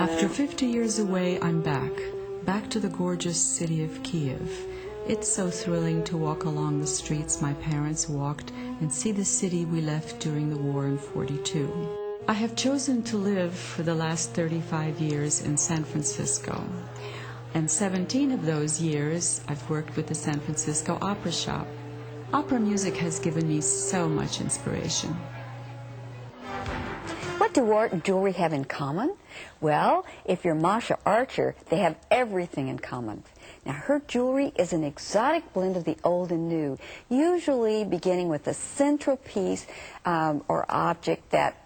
After 50 years away, I'm back to the gorgeous city of Kiev. It's so thrilling to walk along the streets my parents walked and see the city we left during the war in '42. I have chosen to live for the last 35 years in San Francisco. And 17 of those years, I've worked with the San Francisco Opera Shop. Opera music has given me so much inspiration. What do art and jewelry have in common? Well, if you're Masha Archer, they have everything in common. Now, her jewelry is an exotic blend of the old and new, usually beginning with a central piece or object that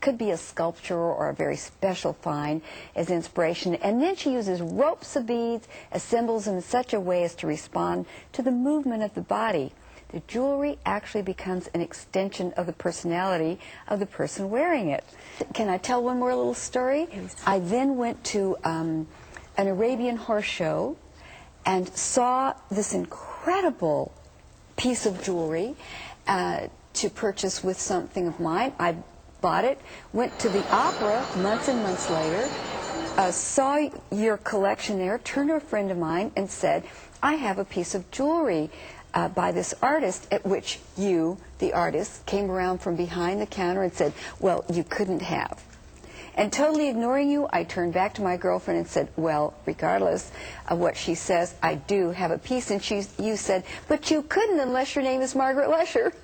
could be a sculpture or a very special find as inspiration, and then she uses ropes of beads as symbols in such a way as to respond to the movement of the body. The jewelry actually becomes an extension of the personality of the person wearing it. Can I tell one more little story? Yes. I then went to an Arabian horse show and saw this incredible piece of jewelry to purchase with something of mine. I bought it, went to the opera months and months later, saw your collection there, turned to a friend of mine and said, I have a piece of jewelry by this artist, at which you, the artist, came around from behind the counter and said, well, you couldn't have. And totally ignoring you, I turned back to my girlfriend and said, well, regardless of what she says, I do have a piece. And you said, but you couldn't unless your name is Margaret Lesher.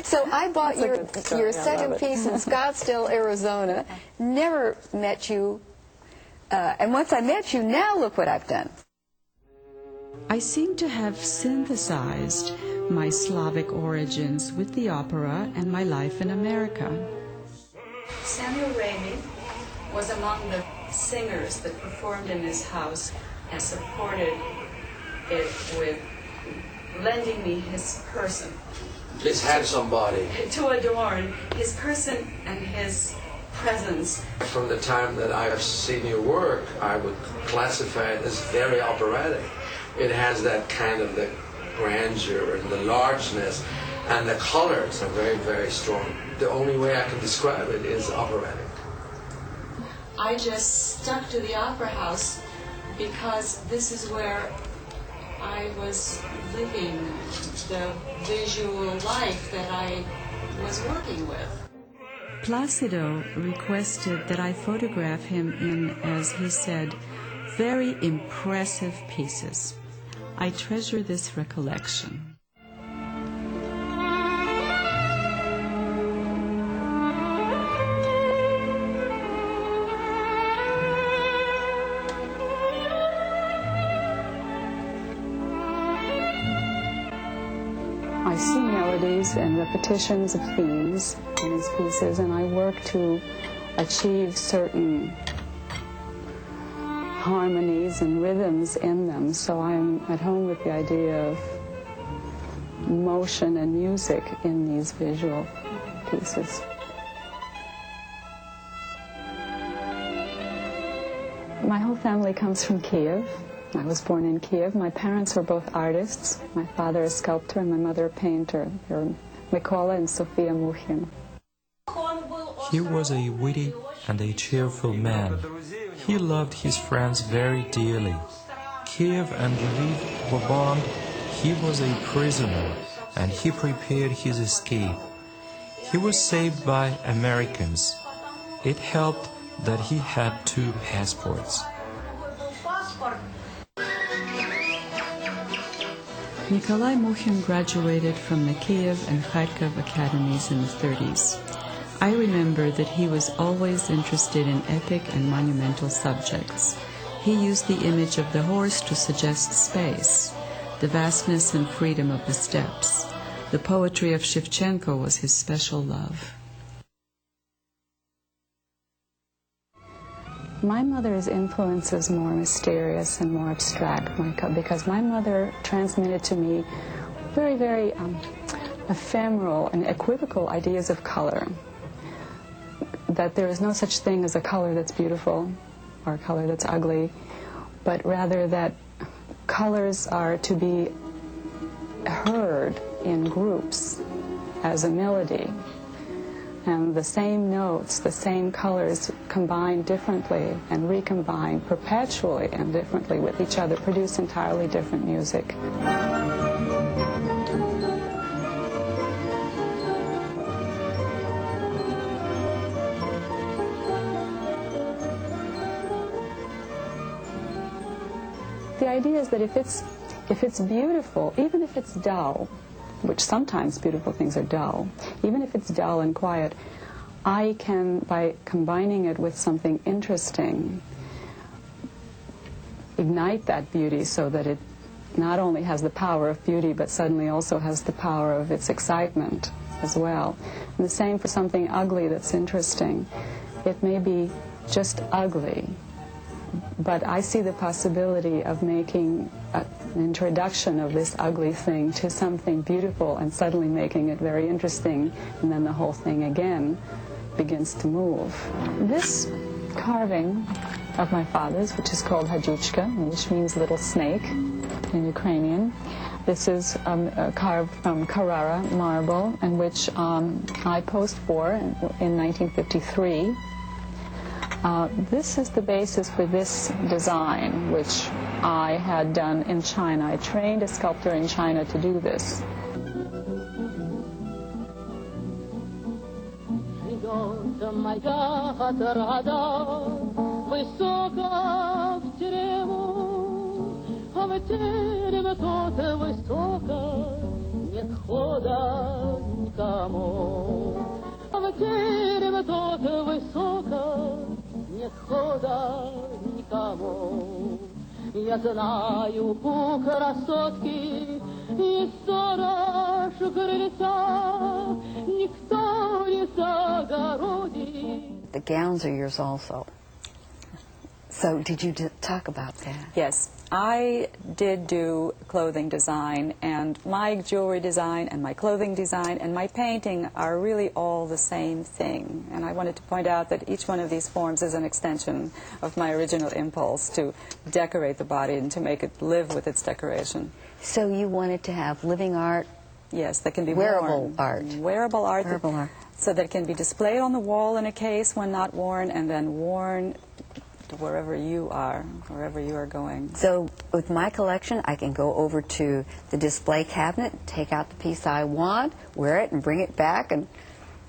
So I bought your second piece in Scottsdale, Arizona, never met you, and once I met you, now look what I've done. I seem to have synthesized my Slavic origins with the opera and my life in America. Samuel Ramey was among the singers that performed in this house and supported it with lending me his person. This handsome body. To adorn his person and his presence. From the time that I have seen your work, I would classify it as very operatic. It has that kind of the grandeur and the largeness, and the colors are very, very strong. The only way I can describe it is operatic. I just stuck to the opera house because this is where I was living the visual life that I was working with. Placido requested that I photograph him in, as he said, very impressive pieces. I treasure this recollection. I see melodies and repetitions of themes in these pieces, and I work to achieve certain harmonies and rhythms in them, so I'm at home with the idea of motion and music in these visual pieces. My whole family comes from Kiev. I was born in Kiev. My parents were both artists. My father a sculptor and my mother a painter. They're Mykola and Sofia Muhin. He was a witty and a cheerful man. He loved his friends very dearly. Kiev and Lviv were bombed. He was a prisoner, and he prepared his escape. He was saved by Americans. It helped that he had 2 passports. Nikolai Muhin graduated from the Kiev and Kharkov academies in the 30s. I remember that he was always interested in epic and monumental subjects. He used the image of the horse to suggest space, the vastness and freedom of the steppes. The poetry of Shevchenko was his special love. My mother's influence is more mysterious and more abstract, because my mother transmitted to me very, very ephemeral and equivocal ideas of color. That there is no such thing as a color that's beautiful or a color that's ugly, but rather that colors are to be heard in groups as a melody. and the same notes, the same colors combined differently and recombined perpetually and differently with each other produce entirely different music. The idea is that if it's beautiful, even if it's dull, which sometimes beautiful things are dull, even if it's dull and quiet, I can, by combining it with something interesting, ignite that beauty so that it not only has the power of beauty, but suddenly also has the power of its excitement as well. And the same for something ugly that's interesting. It may be just ugly, but I see the possibility of making an introduction of this ugly thing to something beautiful and suddenly making it very interesting, and then the whole thing again begins to move. This carving of my father's, which is called Hajuchka, which means little snake in Ukrainian. This is carved from Carrara marble, and which I posed for in 1953. This is the basis for this design, which I had done in China. I trained a sculptor in China to do this. Я знаю у красотки и сторож крыльца, никто не загородит. The gowns are yours also. So did you talk about that? Yes, I did do clothing design, and my jewelry design and my clothing design and my painting are really all the same thing. And I wanted to point out that each one of these forms is an extension of my original impulse to decorate the body and to make it live with its decoration. So you wanted to have living art? Yes, that can be wearable worn. art. Wearable art. Wearable art. So that it can be displayed on the wall in a case when not worn, and then worn wherever you are going. So with my collection, I can go over to the display cabinet, take out the piece I want, wear it, and bring it back. And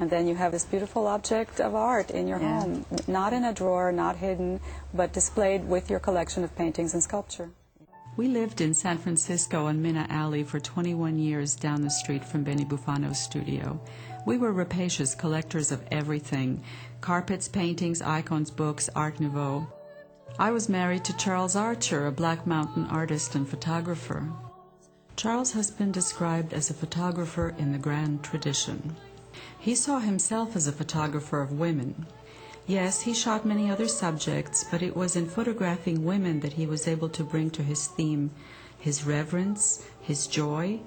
then you have this beautiful object of art in your home, not in a drawer, not hidden, but displayed with your collection of paintings and sculpture. We lived in San Francisco on Minna Alley for 21 years down the street from Benny Bufano's studio. We were rapacious collectors of everything: carpets, paintings, icons, books, Art Nouveau. I was married to Charles Archer, a Black Mountain artist and photographer. Charles has been described as a photographer in the grand tradition. He saw himself as a photographer of women. Yes, he shot many other subjects, but it was in photographing women that he was able to bring to his theme his reverence, his joy,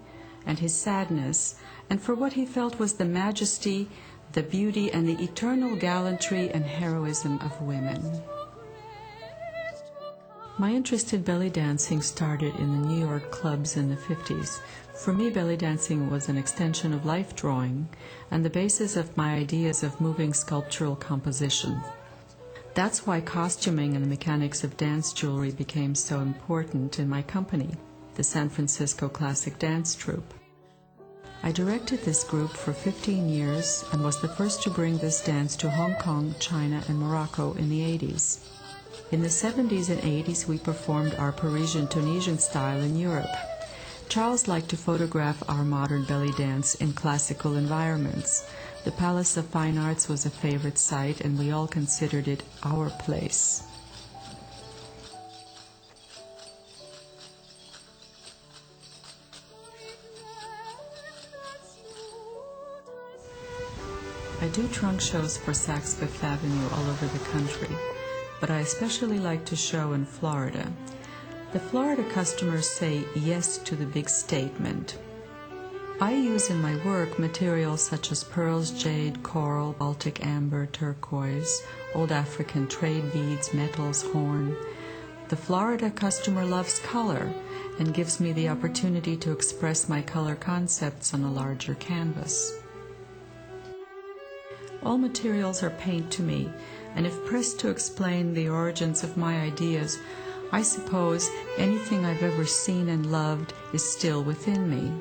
and his sadness, and for what he felt was the majesty, the beauty, and the eternal gallantry and heroism of women. My interest in belly dancing started in the New York clubs in the 50s. For me, belly dancing was an extension of life drawing and the basis of my ideas of moving sculptural composition. That's why costuming and the mechanics of dance jewelry became so important in my company, the San Francisco Classic Dance Troupe. I directed this group for 15 years and was the first to bring this dance to Hong Kong, China, and Morocco in the 80s. In the 70s and 80s, we performed our Parisian Tunisian style in Europe. Charles liked to photograph our modern belly dance in classical environments. The Palace of Fine Arts was a favorite site, and we all considered it our place. I do trunk shows for Saks Fifth Avenue all over the country, but I especially like to show in Florida. The Florida customers say yes to the big statement. I use in my work materials such as pearls, jade, coral, Baltic amber, turquoise, old African trade beads, metals, horn. The Florida customer loves color and gives me the opportunity to express my color concepts on a larger canvas. All materials are paint to me, and if pressed to explain the origins of my ideas, I suppose anything I've ever seen and loved is still within me.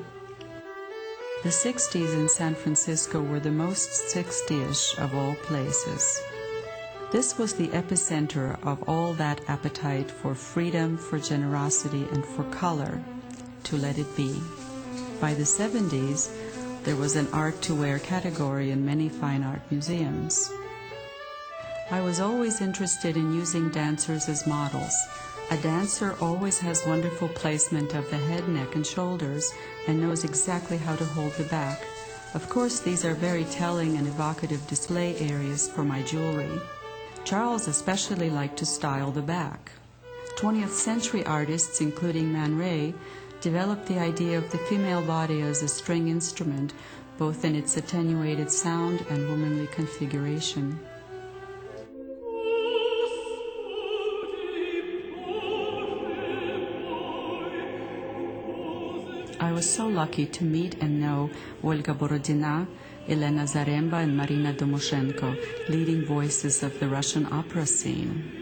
The 60s in San Francisco were the most 60-ish of all places. This was the epicenter of all that appetite for freedom, for generosity, and for color, to let it be. By the 70s, there was an art-to-wear category in many fine art museums. I was always interested in using dancers as models. A dancer always has wonderful placement of the head, neck, and shoulders, and knows exactly how to hold the back. Of course, these are very telling and evocative display areas for my jewelry. Charles especially liked to style the back. 20th century artists, including Man Ray, developed the idea of the female body as a string instrument, both in its attenuated sound and womanly configuration. I was so lucky to meet and know Olga Borodina, Elena Zaremba, and Marina Domoshenko, leading voices of the Russian opera scene.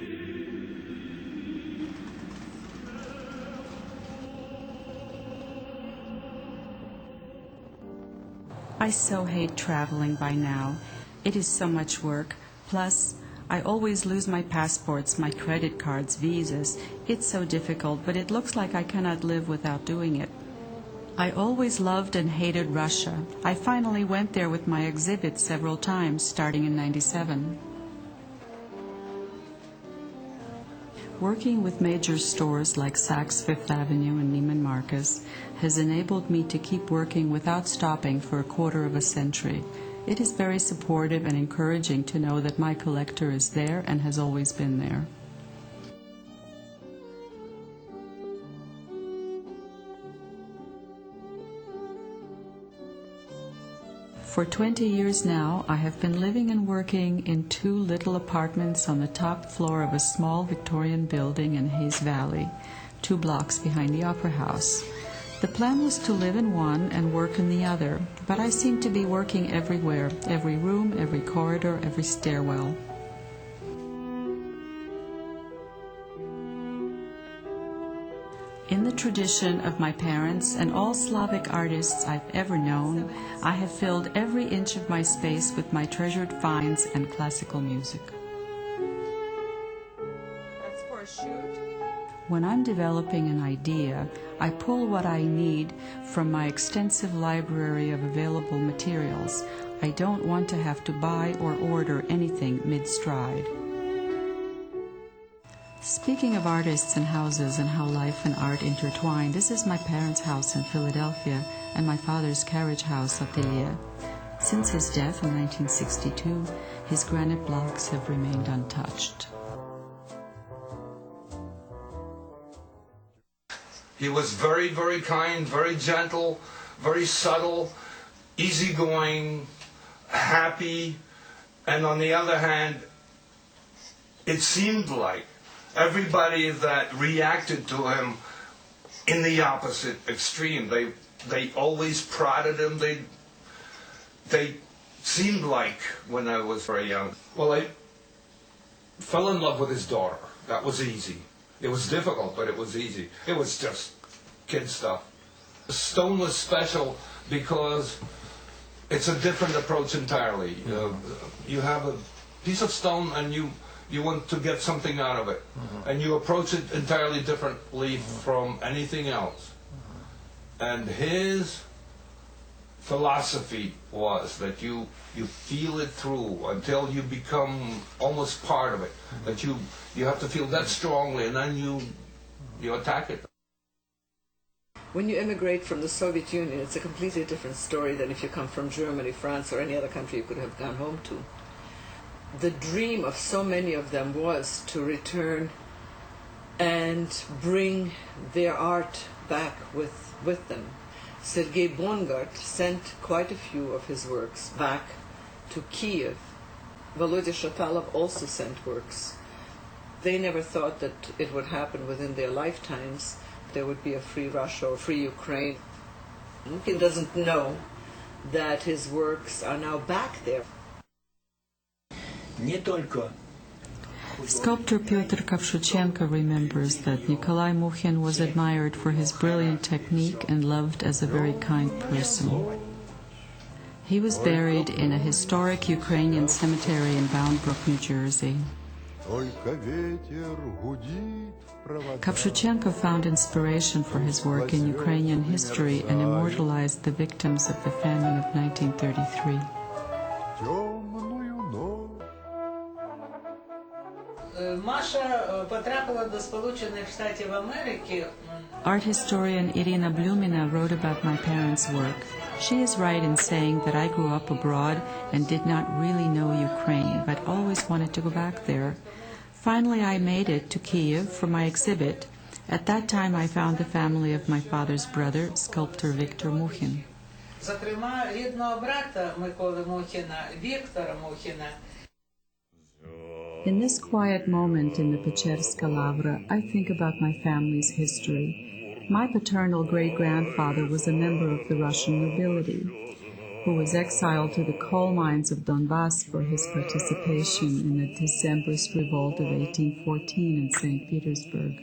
I so hate traveling by now. It is so much work. Plus, I always lose my passports, my credit cards, visas. It's so difficult, but it looks like I cannot live without doing it. I always loved and hated Russia. I finally went there with my exhibit several times, starting in '97. Working with major stores like Saks Fifth Avenue and Neiman Marcus has enabled me to keep working without stopping for a quarter of a century. It is very supportive and encouraging to know that my collector is there and has always been there. For 20 years now, I have been living and working in 2 little apartments on the top floor of a small Victorian building in Hayes Valley, 2 blocks behind the Opera House. The plan was to live in one and work in the other, but I seem to be working everywhere, every room, every corridor, every stairwell. In the tradition of my parents and all Slavic artists I've ever known, I have filled every inch of my space with my treasured finds and classical music. That's for a shoot? When I'm developing an idea, I pull what I need from my extensive library of available materials. I don't want to have to buy or order anything mid-stride. Speaking of artists and houses and how life and art intertwine, this is my parents' house in Philadelphia and my father's carriage house, Atelier. Since his death in 1962, his granite blocks have remained untouched. He was very, very kind, very gentle, very subtle, easygoing, happy, and on the other hand, it seemed like everybody that reacted to him in the opposite extreme. They always prodded him. They seemed like, when I was very young. Well, I fell in love with his daughter. That was easy. It was difficult, but it was easy. It was just kid stuff. Stone was special because it's a different approach entirely. You have a piece of stone and you want to get something out of it. And you approach it entirely differently from anything else. And his philosophy was that you feel it through until you become almost part of it. That you have to feel that strongly, and then you attack it. When you immigrate from the Soviet Union, it's a completely different story than if you come from Germany, France, or any other country you could have gone home to. The dream of so many of them was to return and bring their art back with them. Sergei Bongart sent quite a few of his works back to Kiev. Volodya Shatalov also sent works. They never thought that it would happen within their lifetimes. There would be a free Russia or free Ukraine. He doesn't know that his works are now back there. не только Sculptor Pyotr Kovshchenko remembers that Nikolai Mukhin was admired for his brilliant technique and loved as a very kind person. He was buried in a historic Ukrainian cemetery in Bound Brook, New Jersey. Kovshchenko found inspiration for his work in Ukrainian history and immortalized the victims of the famine of 1933. Masha потрапила до Сполучених Штатів Америки. Art historian Irina Blumina wrote about my parents' work. She is right in saying that I grew up abroad and did not really know Ukraine, but always wanted to go back there. Finally, I made it to Kiev for my exhibit. At that time, I found the family of my father's brother, sculptor Viktor Mukhin. Зокрема, рідного брата Миколи Мухіна, Віктора Мухіна. In this quiet moment in the Pecherska Lavra, I think about my family's history. My paternal great-grandfather was a member of the Russian nobility, who was exiled to the coal mines of Donbass for his participation in the Decembrist revolt of 1814 in St. Petersburg.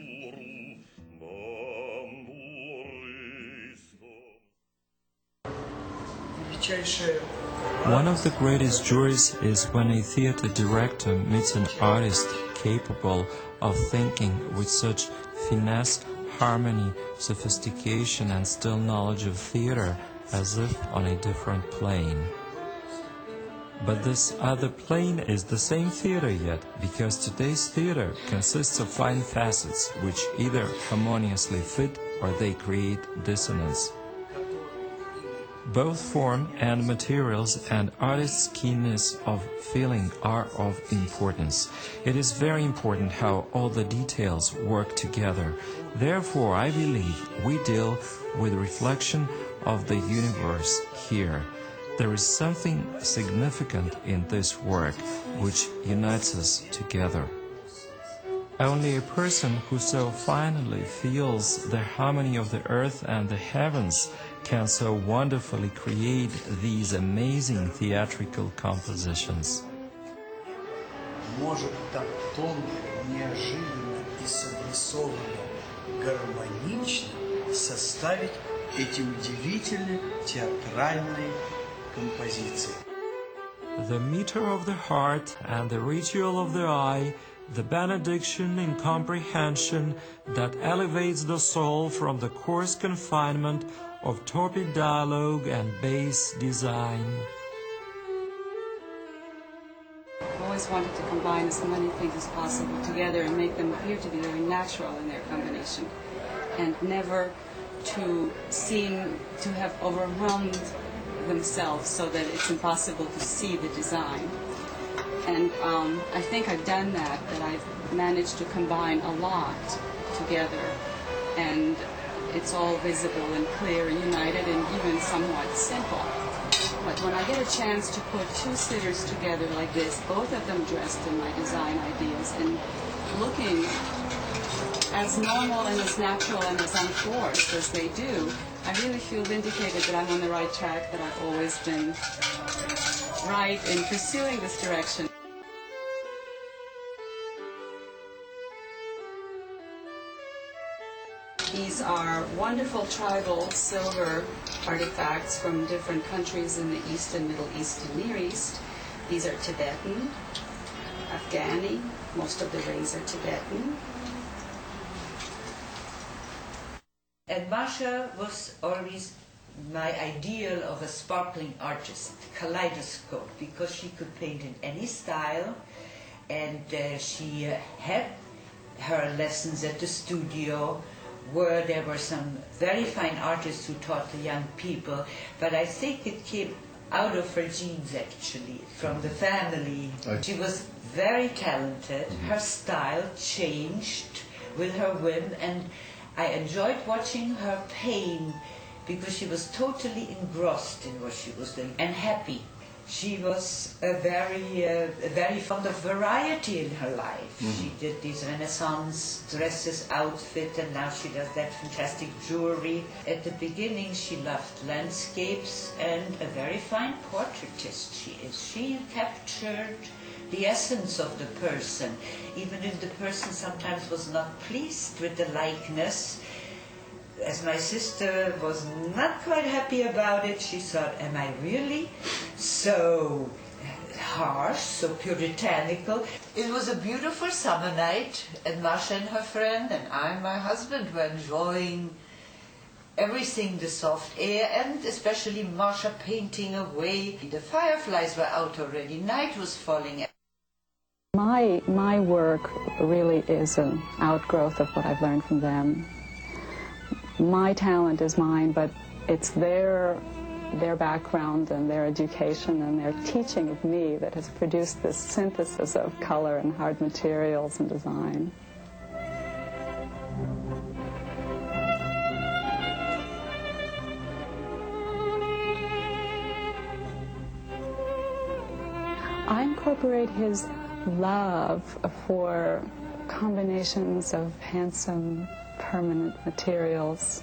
One of the greatest joys is when a theater director meets an artist capable of thinking with such finesse, harmony, sophistication, and still knowledge of theater as if on a different plane. But this other plane is the same theater yet, because today's theater consists of fine facets which either harmoniously fit or they create dissonance. Both form and materials and artists' keenness of feeling are of importance. It is very important how all the details work together. Therefore, I believe we deal with reflection of the universe here. There is something significant in this work which unites us together. Only a person who so finely feels the harmony of the earth and the heavens can so wonderfully create these amazing theatrical compositions. может так тонко, неожиданно и согласованно, гармонично составить эти удивительные театральные композиции. The meter of the heart and the ritual of the eye, the benediction in comprehension that elevates the soul from the coarse confinement of torpid dialogue and base design. I've always wanted to combine as many things as possible together and make them appear to be very natural in their combination, and never to seem to have overwhelmed themselves so that it's impossible to see the design. And I think I've done that I've managed to combine a lot together, and it's all visible and clear, united, and even somewhat simple. But when I get a chance to put two sitters together like this, both of them dressed in my design ideas and looking as normal and as natural and as unforced as they do, I really feel vindicated that I'm on the right track, that I've always been right in pursuing this direction. These are wonderful tribal silver artifacts from different countries in the East and Middle East and Near East. These are Tibetan, Afghani, most of the rings are Tibetan. And Masha was always my ideal of a sparkling artist, kaleidoscope, because she could paint in any style, and she had her lessons at the studio, where there were some very fine artists who taught the young people, but I think it came out of her genes actually, from the family. She was very talented, her style changed with her whim, and I enjoyed watching her paint because she was totally engrossed in what she was doing and happy. She was very fond of variety in her life. She did these Renaissance dresses, outfit, and now she does that fantastic jewelry. At the beginning, she loved landscapes, and a very fine portraitist she is. She captured the essence of the person. Even if the person sometimes was not pleased with the likeness, as my sister was not quite happy about it, she thought, am I really so harsh, so puritanical? It was a beautiful summer night, and Masha and her friend and I and my husband were enjoying everything, the soft air, and especially Masha painting away. The fireflies were out already, night was falling. My work really is an outgrowth of what I've learned from them. My talent is mine, but it's their background and their education and their teaching of me that has produced this synthesis of color and hard materials and design. I incorporate his love for combinations of handsome, permanent materials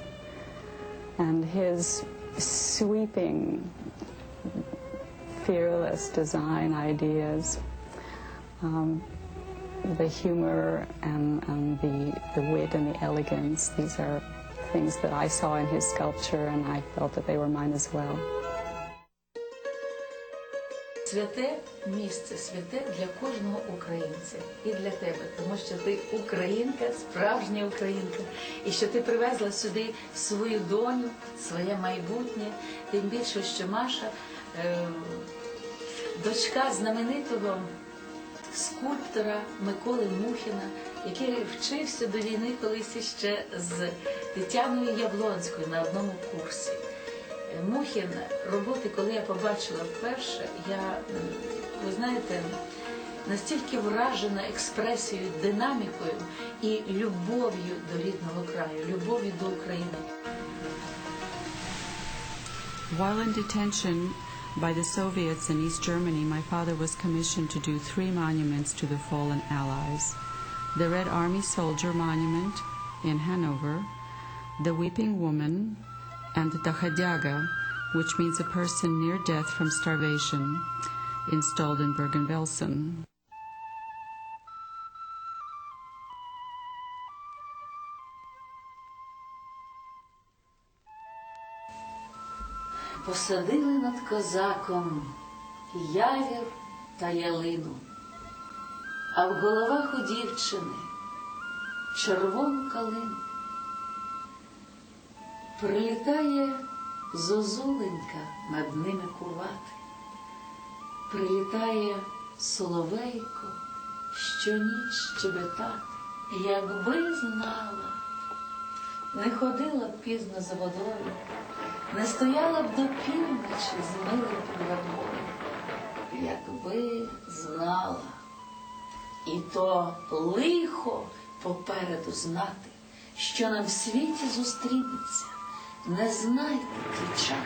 and his sweeping, fearless design ideas, the humor and the wit and the elegance. These are things that I saw in his sculpture, and I felt that they were mine as well. Святе місце, святе для кожного українця і для тебе, тому що ти українка, справжня українка, і що ти привезла сюди свою доню, своє майбутнє, тим більше, що Маша, дочка знаменитого скульптора Миколи Мухіна, який вчився до війни колись іще з Тетяною Яблонською на одному курсі. Мухін, роботи, коли я побачила вперше, ви знаєте, настільки вражена експресією, динамікою і любов'ю до рідного краю, любов'ю до України. While in detention by the Soviets in East Germany, my father was commissioned to do 3 monuments to the fallen Allies. The Red Army Soldier Monument in Hanover, the Weeping Woman, and the Khadyaga, which means a person near death from starvation, installed in Bergen-Belsen. Посадили над козаком явір та ялину, а в головах у дівчини червону калину. Прилітає зозуленька над ними кувати, прилітає соловейко щоніч щебетати. Якби знала, не ходила б пізно за водою, не стояла б до півночі з милим приладою. Якби знала, і то лихо попереду знати, що нам в світі зустрінеться. Не знайте, дівчата,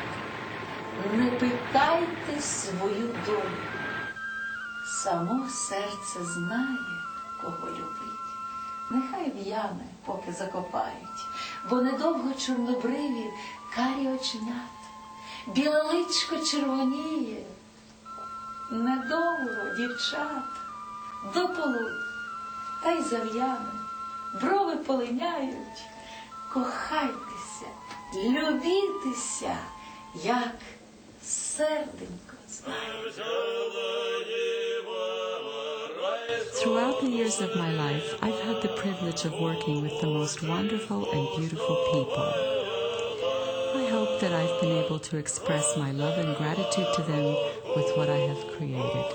не питайте свою долю. Само серце знає, кого любить. Нехай в'яне, поки закопають, бо недовго чорнобриві карі оченята, біле личко червоніє. Недовго, дівчата, дополуть, та й зав'яне, брови полиняють. Кохайтеся, любітеся, як серденько знає. Throughout the years of my life, I've had the privilege of working with the most wonderful and beautiful people. I hope that I've been able to express my love and gratitude to them with what I have created.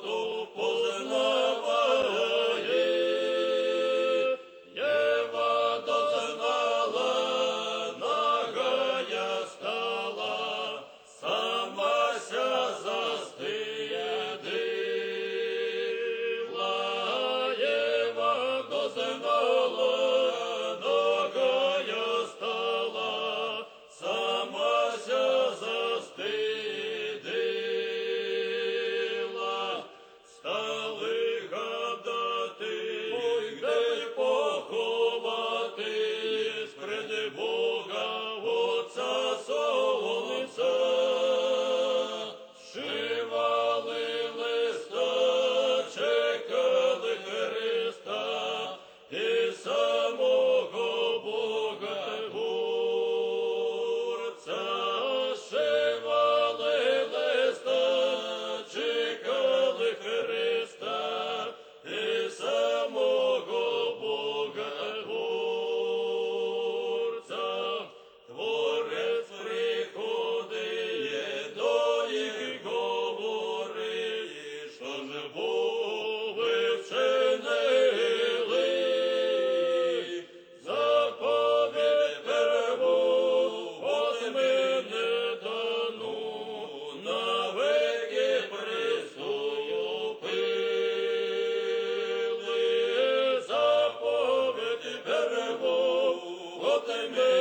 Go Amen.